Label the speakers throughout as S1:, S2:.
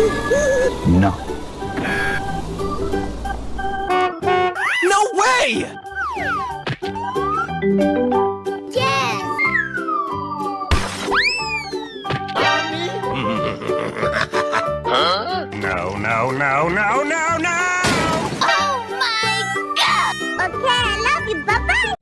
S1: No.
S2: No way!
S3: Yes!
S2: No, no, no, no, no, no!
S3: Oh my god! Okay, I love you. Bye-bye!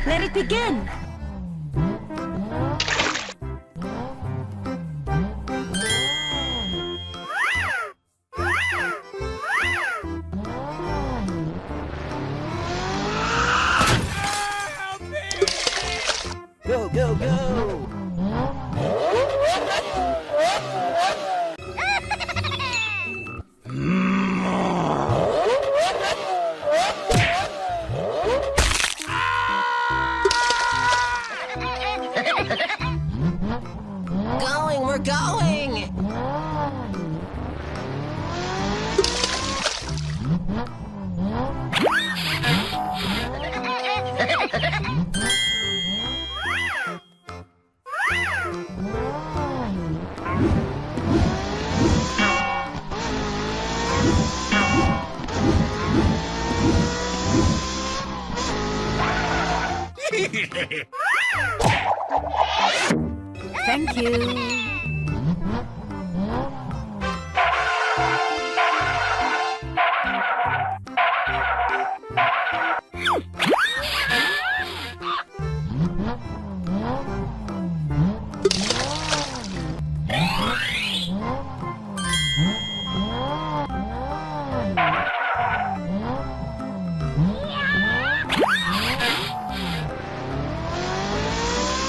S4: Let it begin!
S2: Go, go, go!
S4: Going, we're going! Thank you.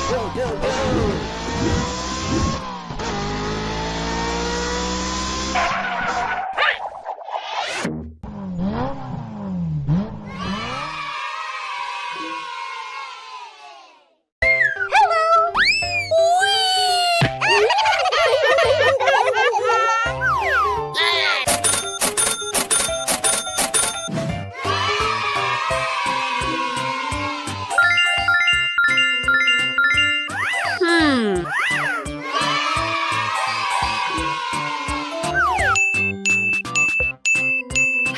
S2: Go, go, go!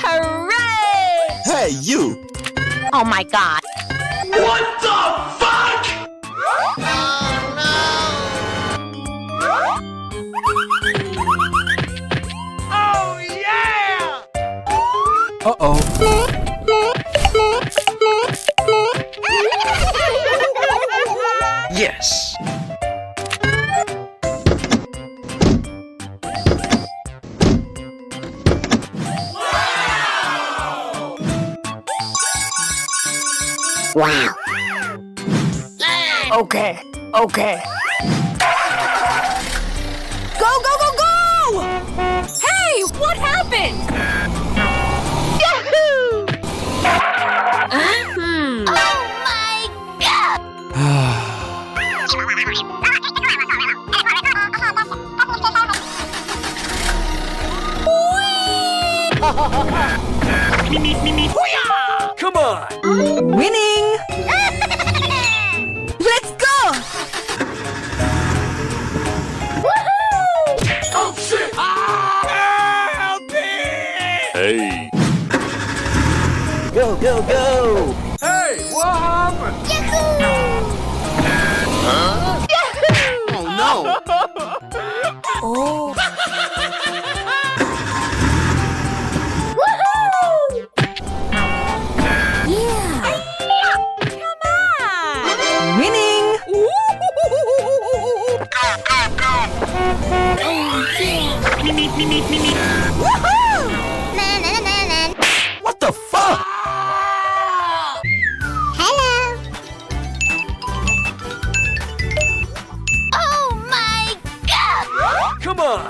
S4: Hooray!
S2: Hey, you!
S4: Oh my god.
S2: What the fuck?! Oh, yeah! Uh-oh. Yes!
S4: Wow. Okay, okay. Go, go, go, go! Hey, what happened? Yahoo!
S3: Oh my god!
S2: Come on!
S4: Winning! Let's go!
S1: go, go!
S2: Hey, what happened?
S3: Yahoo!
S1: Oh no!
S4: Oh.
S3: Woohoo!
S4: Yeah. Come on. Winning. Woohoo!
S3: Na na na na na.
S1: What the fuck?
S3: Hello. Oh my God!
S2: Come on.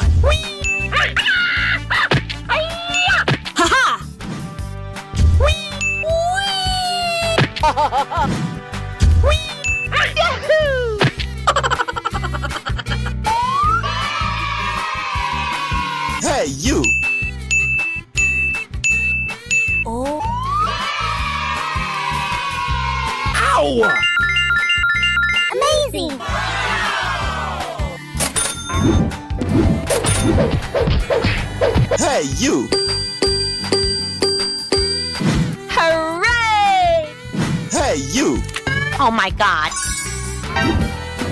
S4: Haha.
S3: Yahoo!
S1: Hey, you!
S4: Oh.
S2: Ow!
S3: Amazing!
S1: Hey, you!
S4: Hooray!
S1: Hey, you!
S4: Oh my God.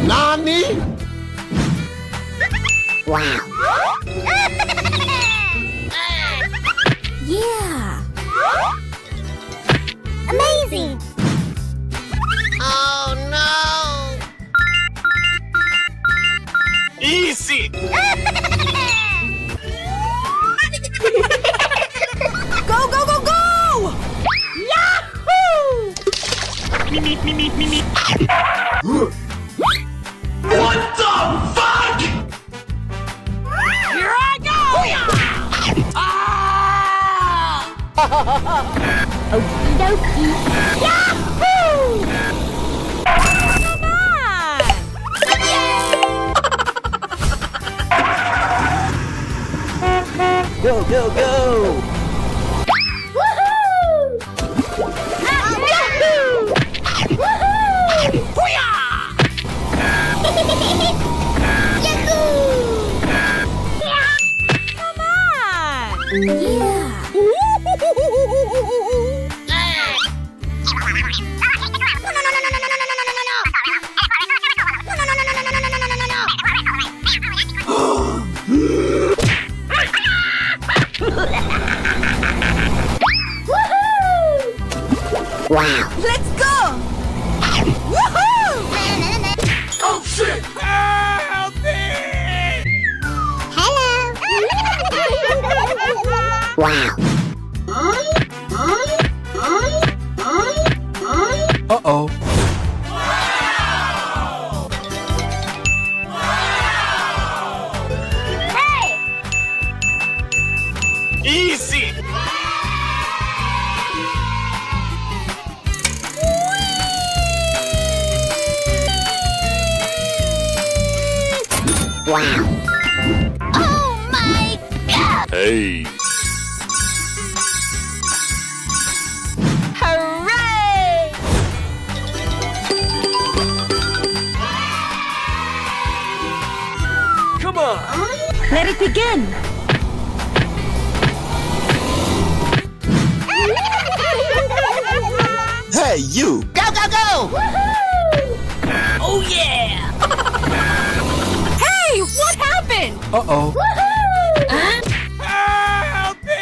S1: Nani?
S3: Wow!
S4: Yeah.
S3: Amazing! Oh no!
S2: Easy.
S4: Go, go, go, go!
S3: Yahoo!
S2: What the fuck?
S4: Here I go!
S3: Okie dokie! Yahoo!
S4: Come on!
S1: Go, go, go!
S3: Woohoo! Yahoo! Woohoo! Yahoo!
S4: Come on! Yeah.
S3: Wow!
S4: Let's go! Woohoo!
S2: Oh shit! Help me!
S3: Hello! Wow!
S1: Uh-oh.
S3: Hey!
S2: Easy.
S3: Wow! Oh my God!
S2: Hey.
S4: Hooray!
S2: Come on.
S4: Let it begin!
S1: Hey, you!
S3: Go, go, go!
S4: Oh yeah! Hey! What happened?
S1: Uh-oh.
S2: Help me!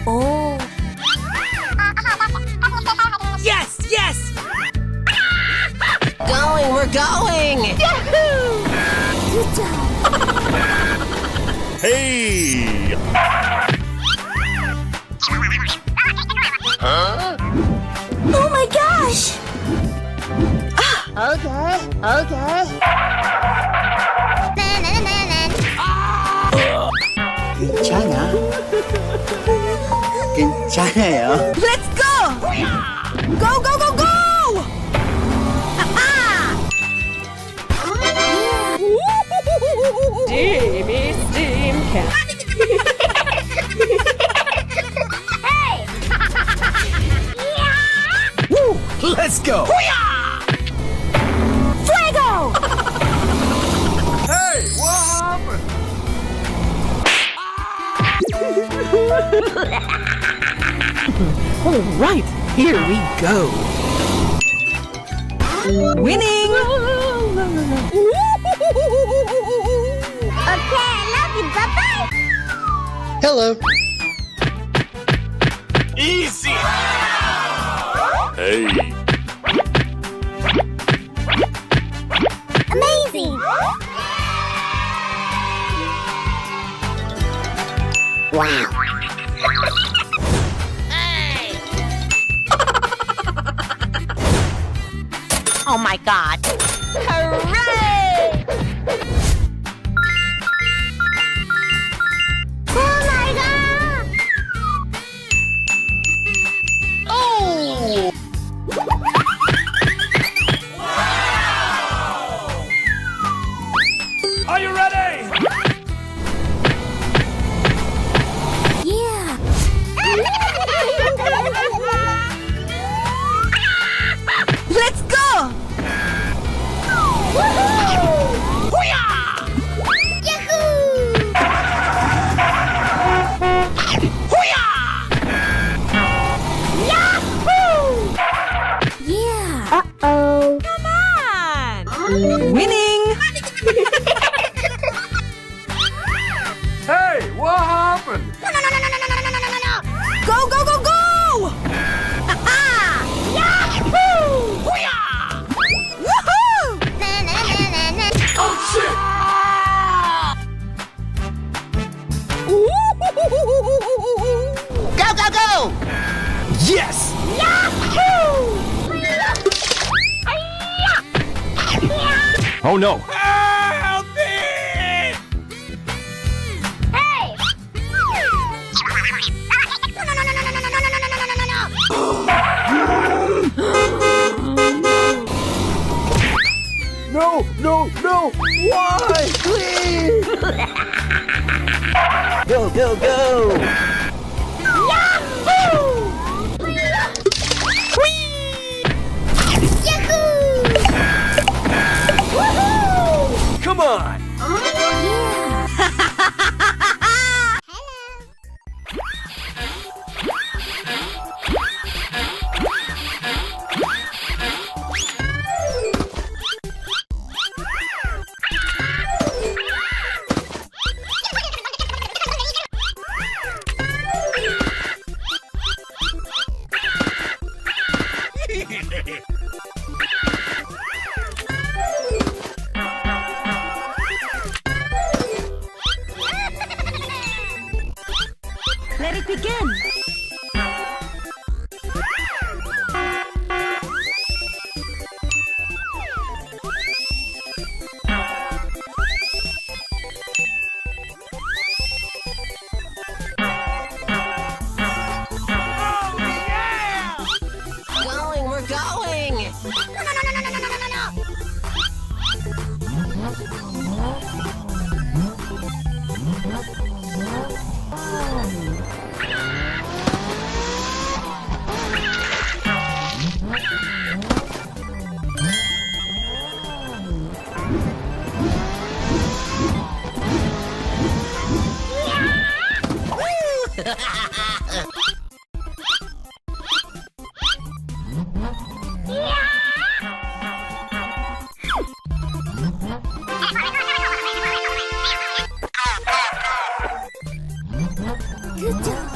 S4: Oh. Yes! Yes!
S1: Going, we're going!
S2: Hey! Huh?
S4: Oh my gosh!
S3: Okay, okay. Na, na, na, na.
S1: 괜찮아. 괜찮아요.
S4: Let's go! Go, go, go, go! Steamy steam can.
S3: Hey!
S1: Woo! Let's go!
S4: Fuego!
S2: Hey, what happened?
S4: All right, here we go. Winning!
S3: Okay, I love you. Bye-bye.
S1: Hello.
S2: Easy. Hey.
S3: Amazing. Wow.
S5: Oh my god. Hooray!
S3: Oh my god.
S5: Oh!
S2: Are you ready?
S3: Yeah.
S4: Let's go!
S3: Yeah. Uh-oh.
S4: Come on! Winning!
S2: Hey, what happened?
S4: Go, go, go, go! Woohoo!
S2: Oh shit!
S5: Go, go, go!
S2: Yes! Oh no! Help me!
S3: Hey!
S2: No! No! No! Why? Please!
S1: Go, go, go.
S2: Come on!
S4: Let it begin!
S1: Going, we're going.
S3: Good job.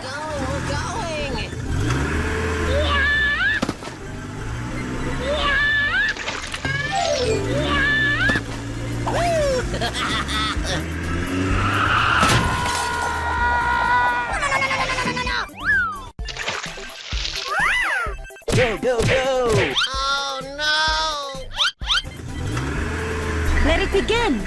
S1: Going, we're going. Go, go, go.
S5: Oh no!
S4: Let it begin!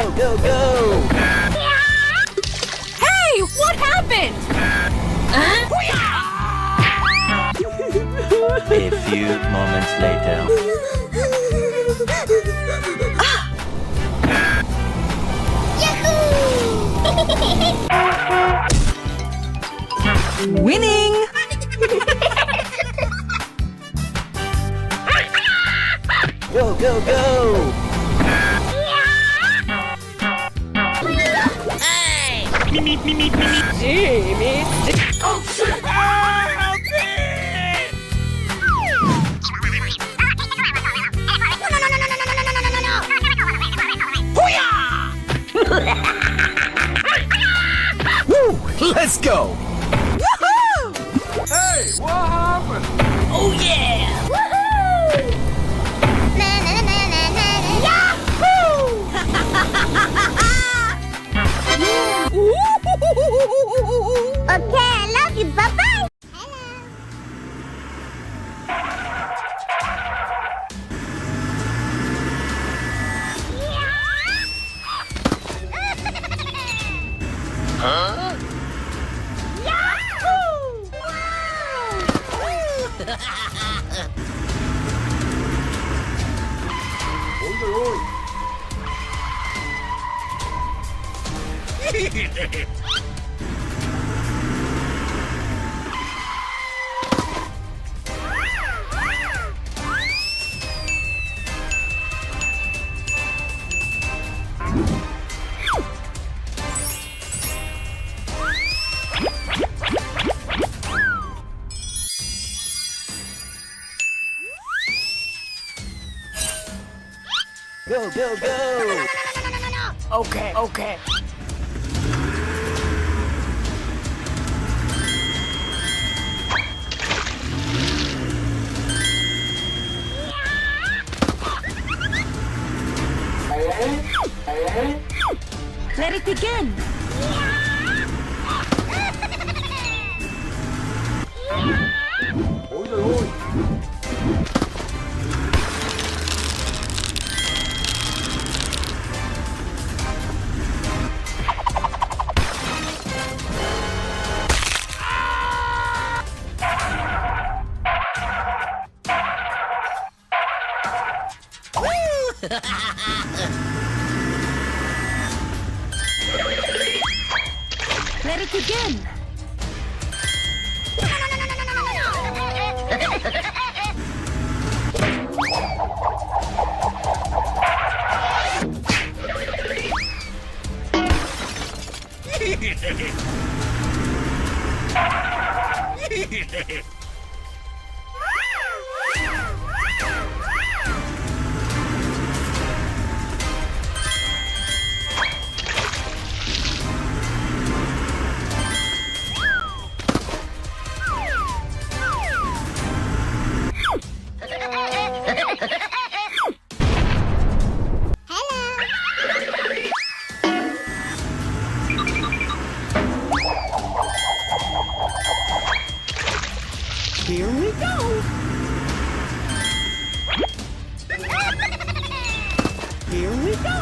S1: Go, go, go!
S4: Hey, what happened?
S6: A few moments later.
S4: Winning!
S1: Go, go, go!
S2: Let's go!
S5: Oh yeah!
S3: Okay, I love you. Bye-bye.
S5: Huh?
S1: Go, go, go!
S5: Okay, okay.
S4: Let it begin! Let it begin!
S2: Here we go! Here we go!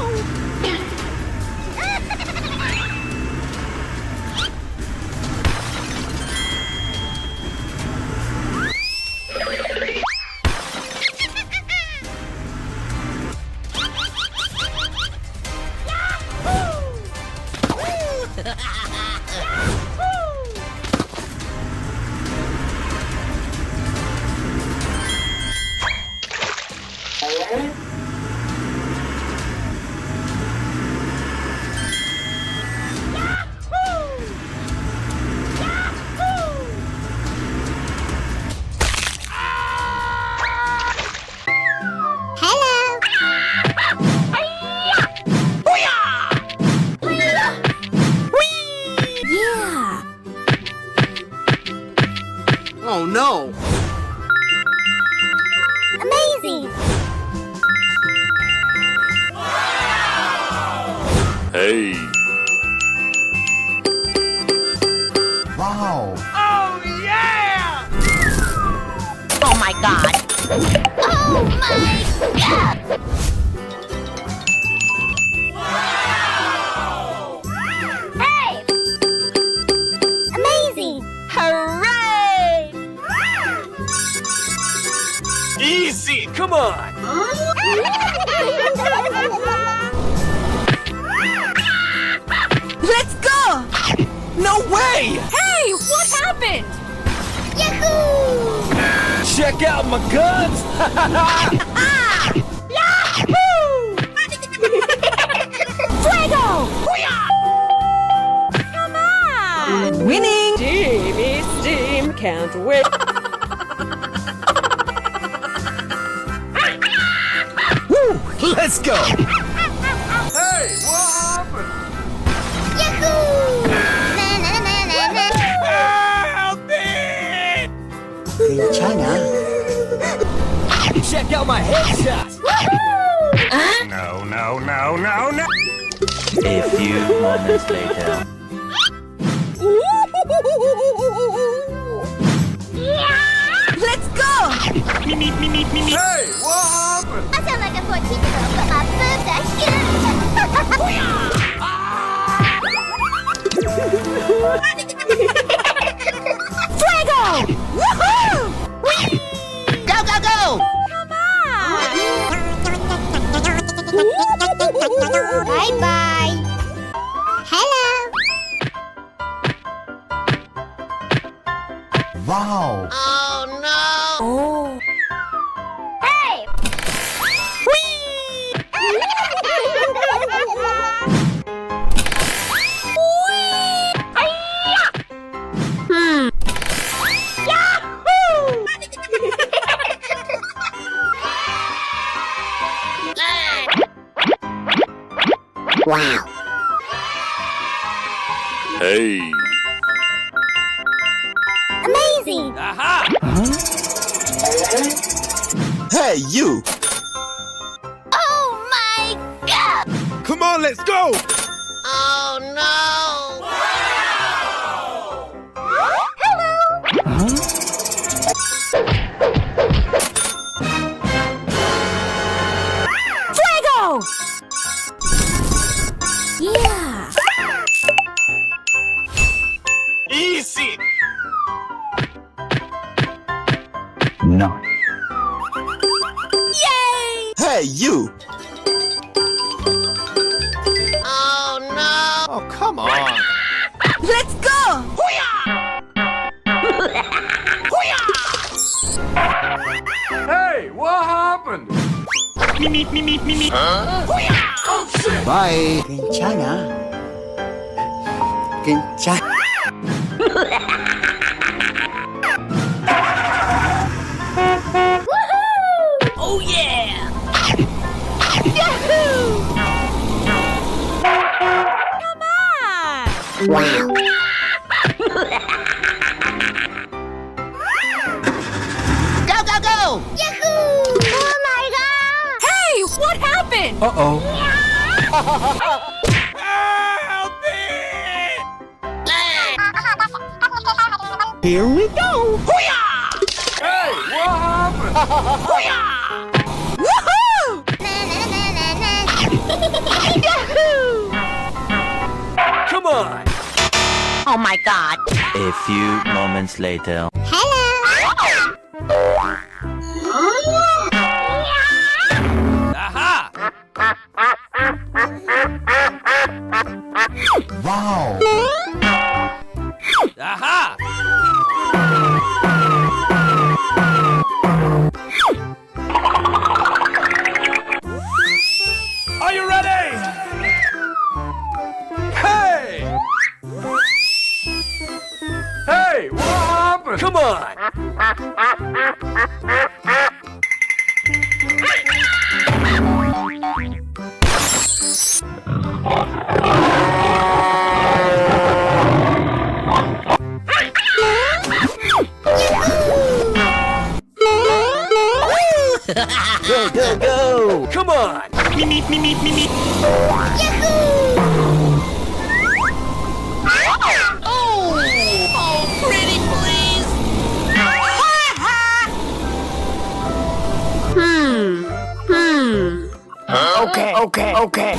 S2: Oh no!
S3: Amazing!
S6: Hey!
S2: Wow!
S5: Oh my god!
S3: Oh my god!
S2: Check out my guns!
S4: Fuego! Come on! Winning!
S7: Steamy steam, can't wait.
S2: Woo! Let's go!
S8: Hey, what happened?
S3: Yahoo! Na na na na na.
S8: Help me!
S2: Check out my headshots!
S8: No, no, no, no, no!
S6: A few moments later.
S4: Let's go!
S8: Hey, what happened?
S3: I sound like a 14-year-old, but my boobs are huge.
S4: Fuego! Woohoo!
S5: Go, go, go!
S4: Come on!
S3: Bye-bye. Hello.
S2: Wow!
S5: Oh, no!
S4: Oh.
S3: Hey!
S5: Wow.
S6: Hey.
S3: Amazing.
S2: Hey, you!
S3: Oh my God.
S8: Come on, let's go!
S5: Oh, no!
S3: Hello.
S4: Fuego! Yeah!
S8: Easy!
S6: No.
S4: Yay!
S2: Hey, you!
S5: Oh, no!
S8: Oh, come on!
S4: Let's go!
S8: Hey, what happened?
S2: Bye!
S5: Oh, yeah!
S3: Yahoo!
S4: Come on!
S5: Wow. Go, go, go!
S3: Yahoo! Oh my God!
S4: Hey! What happened?
S2: Uh-oh.
S8: Help me!
S2: Here we go!
S8: Hey, what happened?
S4: Woohoo!
S3: Na na na na na. Yahoo!
S2: Come on!
S5: Oh, my God!
S6: A few moments later.
S3: Hello.
S8: Aha!
S2: Wow!
S8: Aha! Are you ready? Hey! Hey, what happened?
S2: Come on! Go, go, go! Come on!
S5: Oh, pretty please! Okay, okay, okay.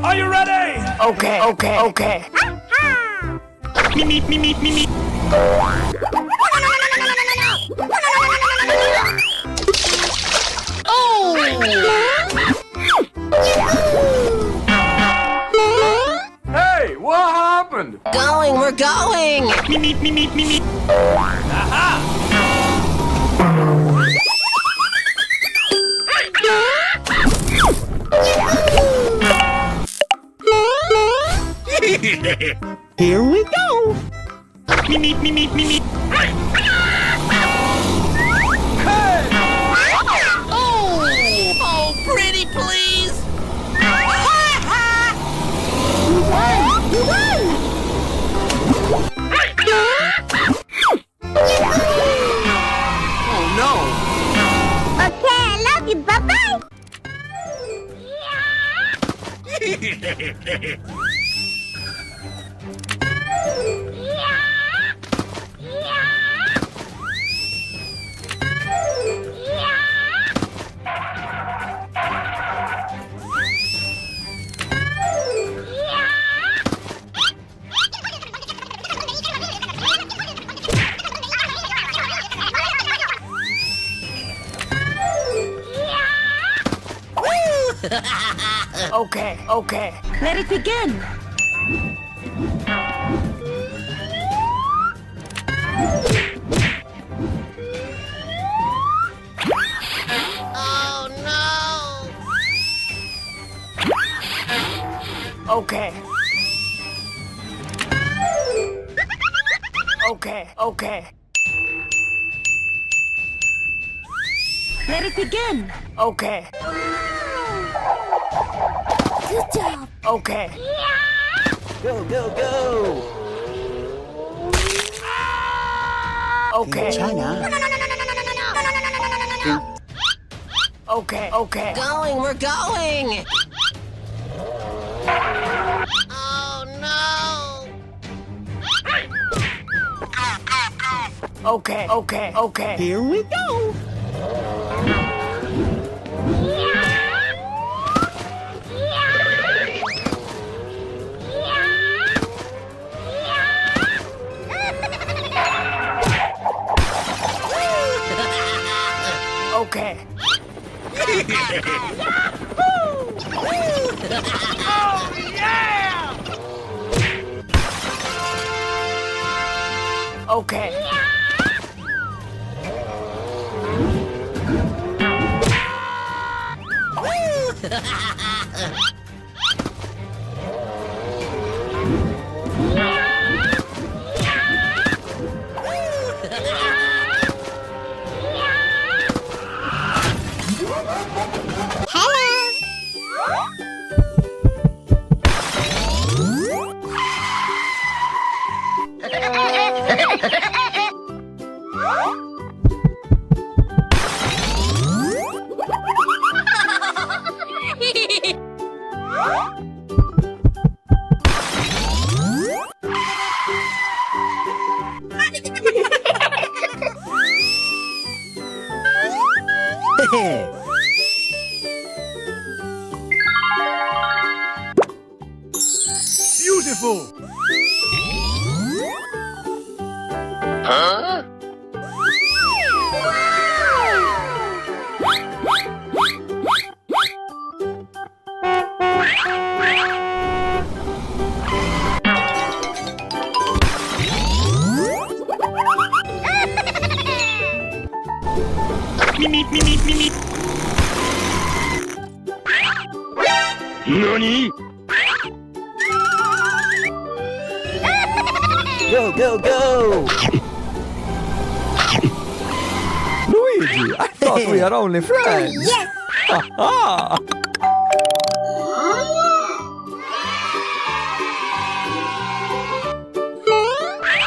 S8: Are you ready?
S5: Okay, okay, okay.
S8: Hey,
S2: Here we go.
S5: Oh, pretty please.
S3: Okay, I love you. Bye-bye.
S5: Okay, okay.
S4: Let it begin.
S5: Oh no. Okay. Okay, okay.
S4: Let it begin.
S5: Okay,
S3: Good job.
S5: okay.
S1: Go, go, go.
S5: Okay,
S2: China.
S5: okay, okay. Going, we're going. Oh no. Okay, okay, okay.
S2: Here we go.
S5: Okay. Okay.
S8: Beautiful. NANI?
S1: Go, go, go.
S2: Luigi, I thought we are only friends.
S3: Yes.
S2: Ah.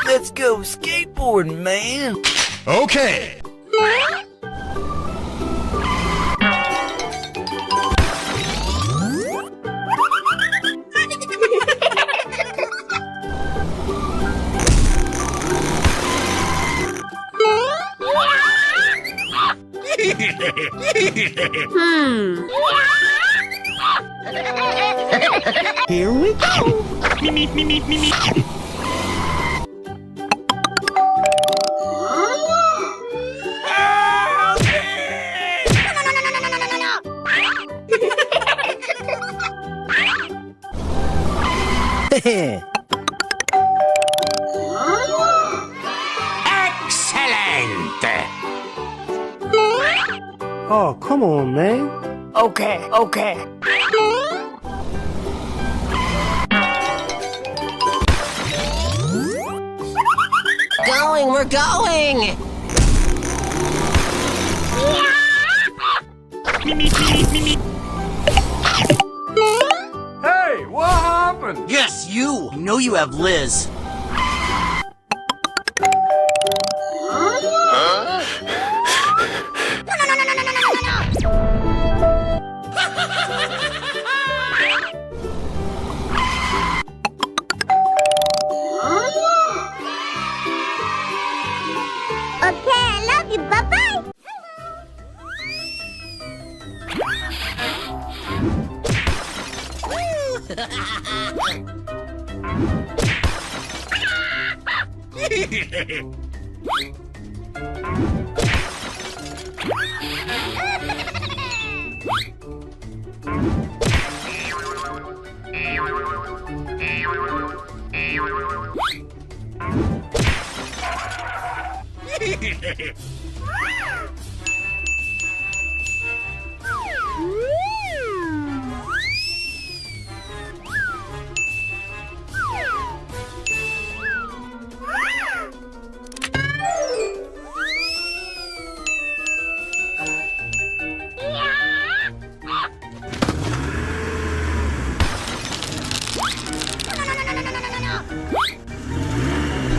S1: Let's go skateboarding, man.
S8: Okay.
S2: Here we go.
S8: Niente.
S2: Oh, come on, man.
S5: Okay, okay. Going, we're going!
S8: Hey, what happened?
S1: Yes, you! I know you have Liz.
S3: Okay, I love you. Bye-bye.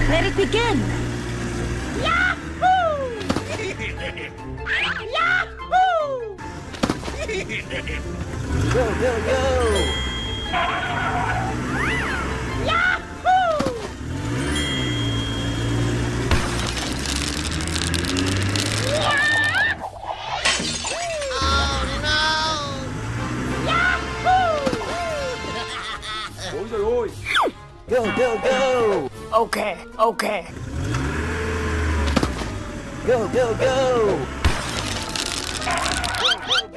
S4: Let it begin.
S1: Go, go, go! Go, go, go!
S5: Okay, okay.
S1: Go, go, go!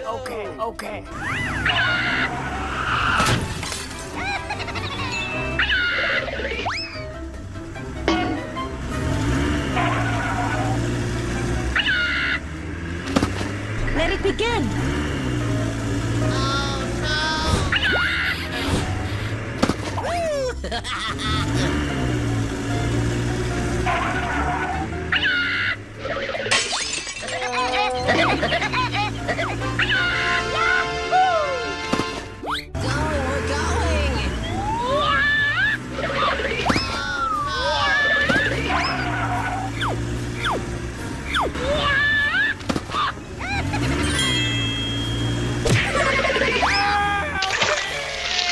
S5: Okay, okay.
S4: Let it begin.
S5: Going, we're going!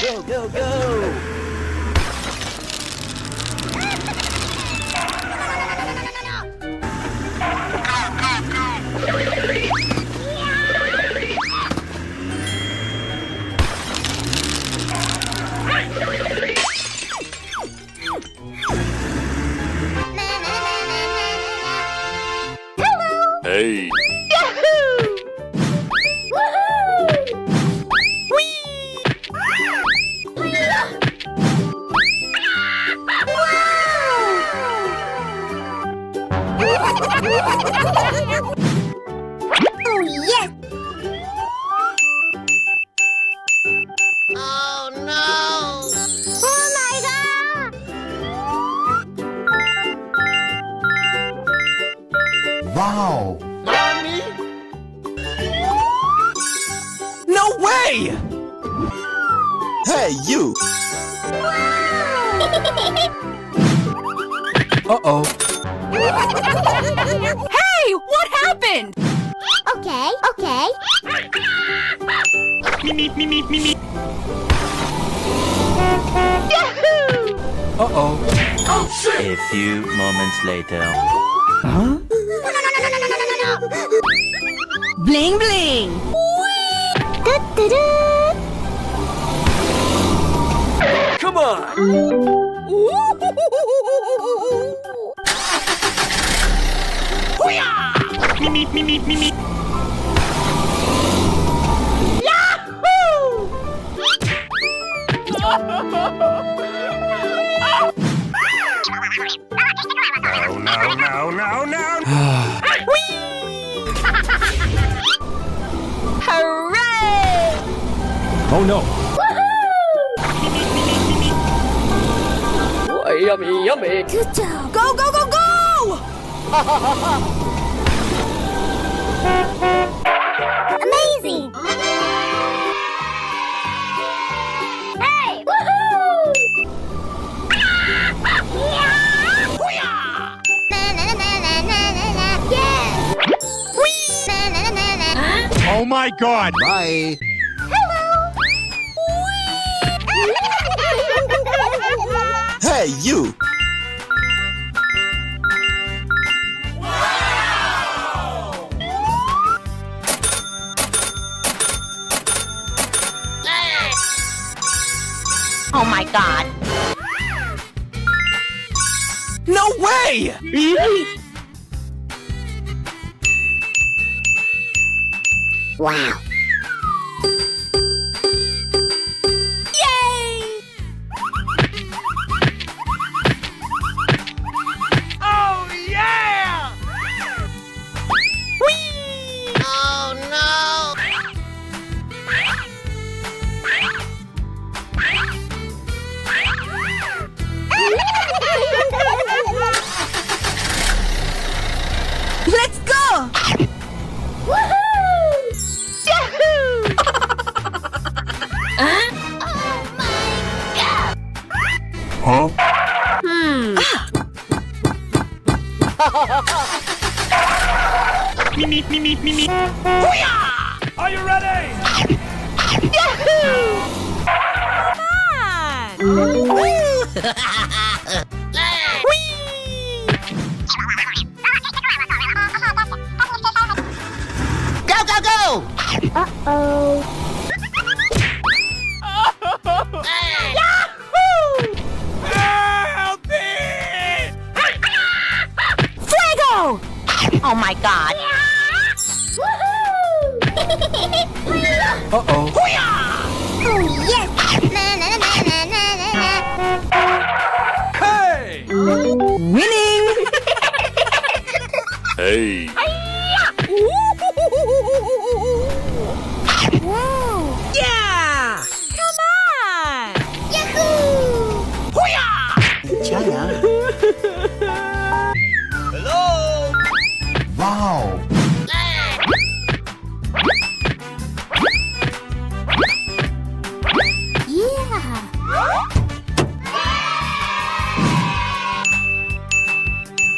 S1: Go, go, go!
S6: Hey.
S3: Oh, yes.
S5: Oh no!
S3: Oh, my God.
S2: Wow.
S1: No way! Hey, you! Uh-oh.
S4: Hey, what happened?
S3: Okay, okay.
S1: Uh-oh.
S6: A few moments later.
S1: Huh?
S4: Bling bling.
S1: Come on!
S8: No, no, no, no, no.
S1: Oh no.
S7: Oh, yummy, yummy.
S3: Good job.
S4: Go, go, go, go!
S3: Amazing. Hey! Woohoo! Yeah! Whee!
S8: Oh my god!
S2: Bye. Hey, you!
S5: Oh my god.
S1: No way!
S3: Wow.
S1: Oh yeah!
S5: Oh no.
S4: Let's go!
S3: Woohoo! Yahoo! Oh my god!
S8: Huh?
S1: Are you ready?
S5: Go, go, go!
S3: Uh-oh.
S1: Help me!
S3: Fuego!
S5: Oh my god.
S3: Woohoo!
S1: Uh-oh.
S3: Oh, yes! Na, na, na, na, na, na, na.
S1: Hey!
S4: Winning!
S8: Hey!
S3: Whoa!
S4: Yeah! Come on!
S3: Yahoo!
S2: China.
S1: Hello!
S2: Wow!